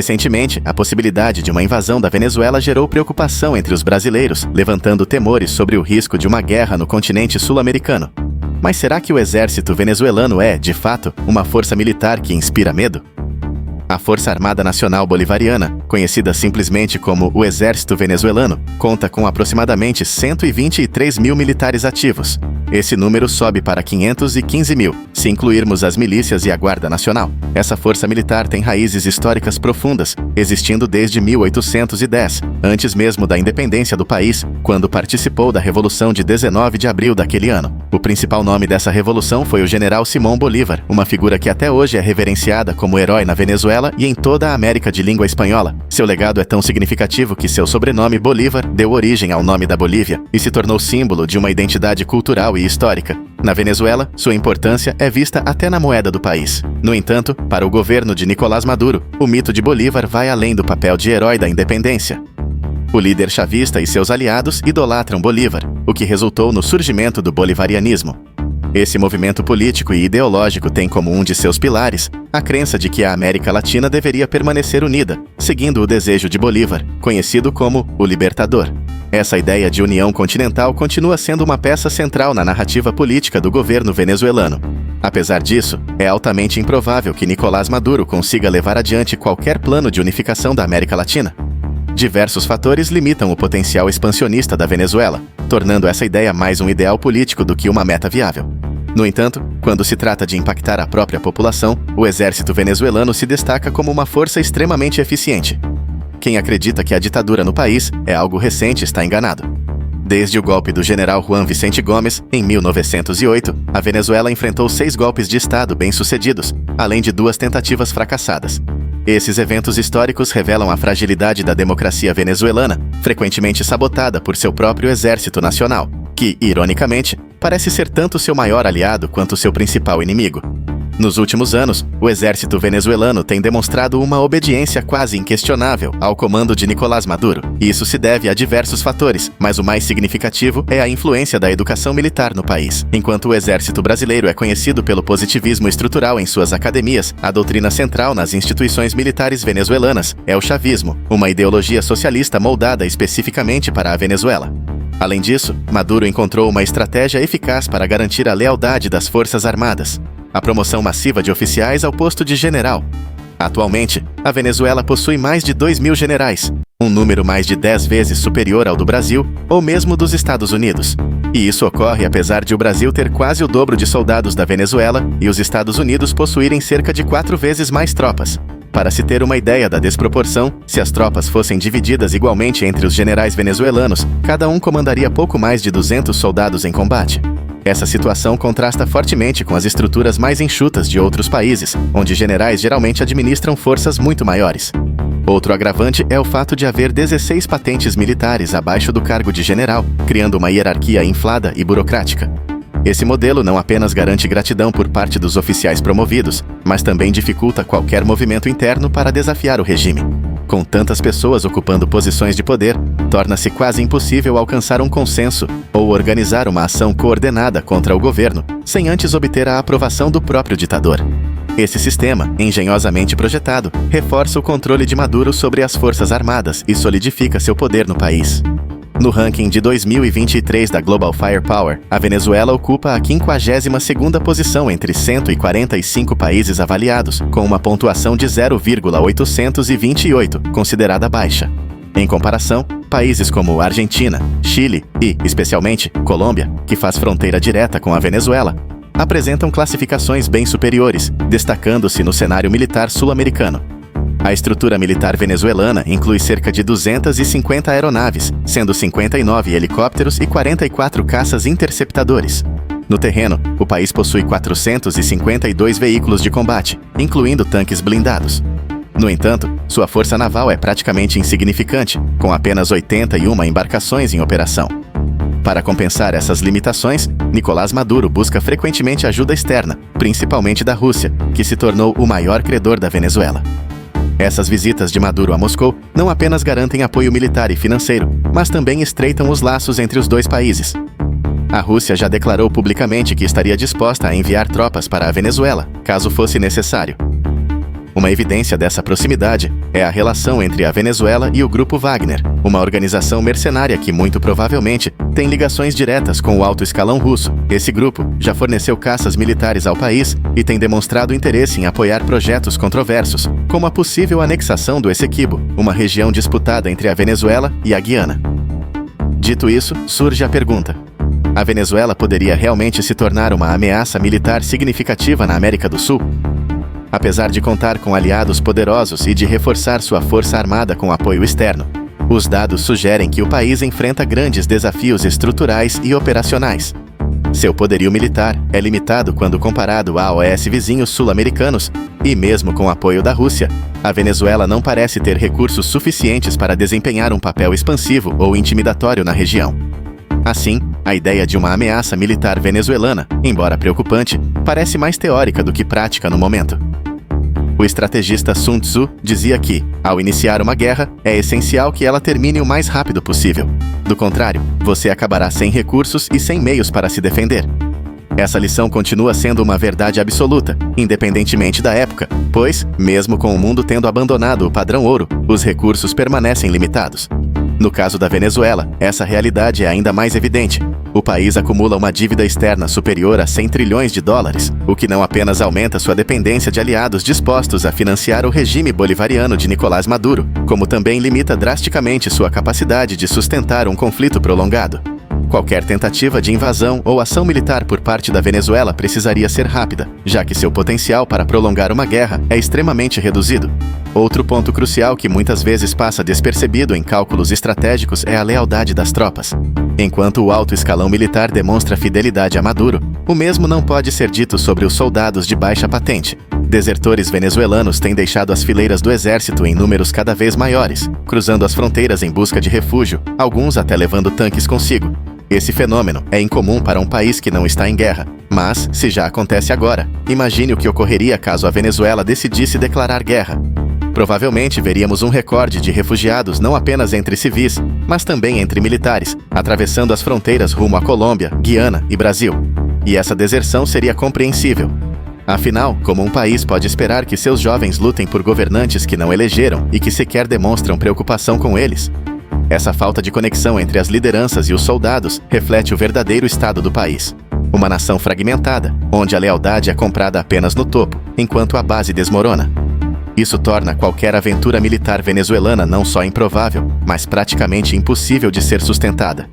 Recentemente, a possibilidade de uma invasão da Venezuela gerou preocupação entre os brasileiros, levantando temores sobre o risco de uma guerra no continente sul-americano. Mas será que o exército venezuelano é, de fato, uma força militar que inspira medo? A Força Armada Nacional Bolivariana, conhecida simplesmente como o Exército Venezuelano, conta com aproximadamente 123 mil militares ativos. Esse número sobe para 515 mil, se incluirmos as milícias e a Guarda Nacional. Essa força militar tem raízes históricas profundas, existindo desde 1810, antes mesmo da independência do país, quando participou da Revolução de 19 de abril daquele ano. O principal nome dessa revolução foi o General Simón Bolívar, uma figura que até hoje é reverenciada como herói na Venezuela e em toda a América de língua espanhola. Seu legado é tão significativo que seu sobrenome Bolívar deu origem ao nome da Bolívia e se tornou símbolo de uma identidade cultural e histórica. Na Venezuela, sua importância é vista até na moeda do país. No entanto, para o governo de Nicolás Maduro, o mito de Bolívar vai além do papel de herói da independência. O líder chavista e seus aliados idolatram Bolívar, o que resultou no surgimento do bolivarianismo. Esse movimento político e ideológico tem como um de seus pilares a crença de que a América Latina deveria permanecer unida, seguindo o desejo de Bolívar, conhecido como o Libertador. Essa ideia de união continental continua sendo uma peça central na narrativa política do governo venezuelano. Apesar disso, é altamente improvável que Nicolás Maduro consiga levar adiante qualquer plano de unificação da América Latina. Diversos fatores limitam o potencial expansionista da Venezuela, tornando essa ideia mais um ideal político do que uma meta viável. No entanto, quando se trata de impactar a própria população, o exército venezuelano se destaca como uma força extremamente eficiente. Quem acredita que a ditadura no país é algo recente está enganado. Desde o golpe do general Juan Vicente Gómez, em 1908, a Venezuela enfrentou 6 golpes de Estado bem-sucedidos, além de 2 tentativas fracassadas. Esses eventos históricos revelam a fragilidade da democracia venezuelana, frequentemente sabotada por seu próprio exército nacional, que, ironicamente, parece ser tanto seu maior aliado quanto seu principal inimigo. Nos últimos anos, o exército venezuelano tem demonstrado uma obediência quase inquestionável ao comando de Nicolás Maduro. Isso se deve a diversos fatores, mas o mais significativo é a influência da educação militar no país. Enquanto o exército brasileiro é conhecido pelo positivismo estrutural em suas academias, a doutrina central nas instituições militares venezuelanas é o chavismo, uma ideologia socialista moldada especificamente para a Venezuela. Além disso, Maduro encontrou uma estratégia eficaz para garantir a lealdade das Forças Armadas: a promoção massiva de oficiais ao posto de general. Atualmente, a Venezuela possui mais de 2.000 generais, um número mais de 10 vezes superior ao do Brasil ou mesmo dos Estados Unidos. E isso ocorre apesar de o Brasil ter quase o dobro de soldados da Venezuela e os Estados Unidos possuírem cerca de 4 vezes mais tropas. Para se ter uma ideia da desproporção, se as tropas fossem divididas igualmente entre os generais venezuelanos, cada um comandaria pouco mais de 200 soldados em combate. Essa situação contrasta fortemente com as estruturas mais enxutas de outros países, onde generais geralmente administram forças muito maiores. Outro agravante é o fato de haver 16 patentes militares abaixo do cargo de general, criando uma hierarquia inflada e burocrática. Esse modelo não apenas garante gratidão por parte dos oficiais promovidos, mas também dificulta qualquer movimento interno para desafiar o regime. Com tantas pessoas ocupando posições de poder, torna-se quase impossível alcançar um consenso ou organizar uma ação coordenada contra o governo, sem antes obter a aprovação do próprio ditador. Esse sistema, engenhosamente projetado, reforça o controle de Maduro sobre as Forças Armadas e solidifica seu poder no país. No ranking de 2023 da Global Firepower, a Venezuela ocupa a 52ª posição entre 145 países avaliados, com uma pontuação de 0,828, considerada baixa. Em comparação, países como Argentina, Chile e, especialmente, Colômbia, que faz fronteira direta com a Venezuela, apresentam classificações bem superiores, destacando-se no cenário militar sul-americano. A estrutura militar venezuelana inclui cerca de 250 aeronaves, sendo 59 helicópteros e 44 caças interceptadores. No terreno, o país possui 452 veículos de combate, incluindo tanques blindados. No entanto, sua força naval é praticamente insignificante, com apenas 81 embarcações em operação. Para compensar essas limitações, Nicolás Maduro busca frequentemente ajuda externa, principalmente da Rússia, que se tornou o maior credor da Venezuela. Essas visitas de Maduro a Moscou não apenas garantem apoio militar e financeiro, mas também estreitam os laços entre os dois países. A Rússia já declarou publicamente que estaria disposta a enviar tropas para a Venezuela, caso fosse necessário. Uma evidência dessa proximidade é a relação entre a Venezuela e o Grupo Wagner, uma organização mercenária que muito provavelmente tem ligações diretas com o alto escalão russo. Esse grupo já forneceu caças militares ao país e tem demonstrado interesse em apoiar projetos controversos, como a possível anexação do Essequibo, uma região disputada entre a Venezuela e a Guiana. Dito isso, surge a pergunta: a Venezuela poderia realmente se tornar uma ameaça militar significativa na América do Sul? Apesar de contar com aliados poderosos e de reforçar sua força armada com apoio externo, os dados sugerem que o país enfrenta grandes desafios estruturais e operacionais. Seu poderio militar é limitado quando comparado a OS vizinhos sul-americanos, e mesmo com apoio da Rússia, a Venezuela não parece ter recursos suficientes para desempenhar um papel expansivo ou intimidatório na região. Assim, a ideia de uma ameaça militar venezuelana, embora preocupante, parece mais teórica do que prática no momento. O estrategista Sun Tzu dizia que, ao iniciar uma guerra, é essencial que ela termine o mais rápido possível. Do contrário, você acabará sem recursos e sem meios para se defender. Essa lição continua sendo uma verdade absoluta, independentemente da época, pois, mesmo com o mundo tendo abandonado o padrão ouro, os recursos permanecem limitados. No caso da Venezuela, essa realidade é ainda mais evidente. O país acumula uma dívida externa superior a 100 trilhões de dólares, o que não apenas aumenta sua dependência de aliados dispostos a financiar o regime bolivariano de Nicolás Maduro, como também limita drasticamente sua capacidade de sustentar um conflito prolongado. Qualquer tentativa de invasão ou ação militar por parte da Venezuela precisaria ser rápida, já que seu potencial para prolongar uma guerra é extremamente reduzido. Outro ponto crucial que muitas vezes passa despercebido em cálculos estratégicos é a lealdade das tropas. Enquanto o alto escalão militar demonstra fidelidade a Maduro, o mesmo não pode ser dito sobre os soldados de baixa patente. Desertores venezuelanos têm deixado as fileiras do exército em números cada vez maiores, cruzando as fronteiras em busca de refúgio, alguns até levando tanques consigo. Esse fenômeno é incomum para um país que não está em guerra, mas, se já acontece agora, imagine o que ocorreria caso a Venezuela decidisse declarar guerra. Provavelmente veríamos um recorde de refugiados não apenas entre civis, mas também entre militares, atravessando as fronteiras rumo à Colômbia, Guiana e Brasil. E essa deserção seria compreensível. Afinal, como um país pode esperar que seus jovens lutem por governantes que não elegeram e que sequer demonstram preocupação com eles? Essa falta de conexão entre as lideranças e os soldados reflete o verdadeiro estado do país. Uma nação fragmentada, onde a lealdade é comprada apenas no topo, enquanto a base desmorona. Isso torna qualquer aventura militar venezuelana não só improvável, mas praticamente impossível de ser sustentada.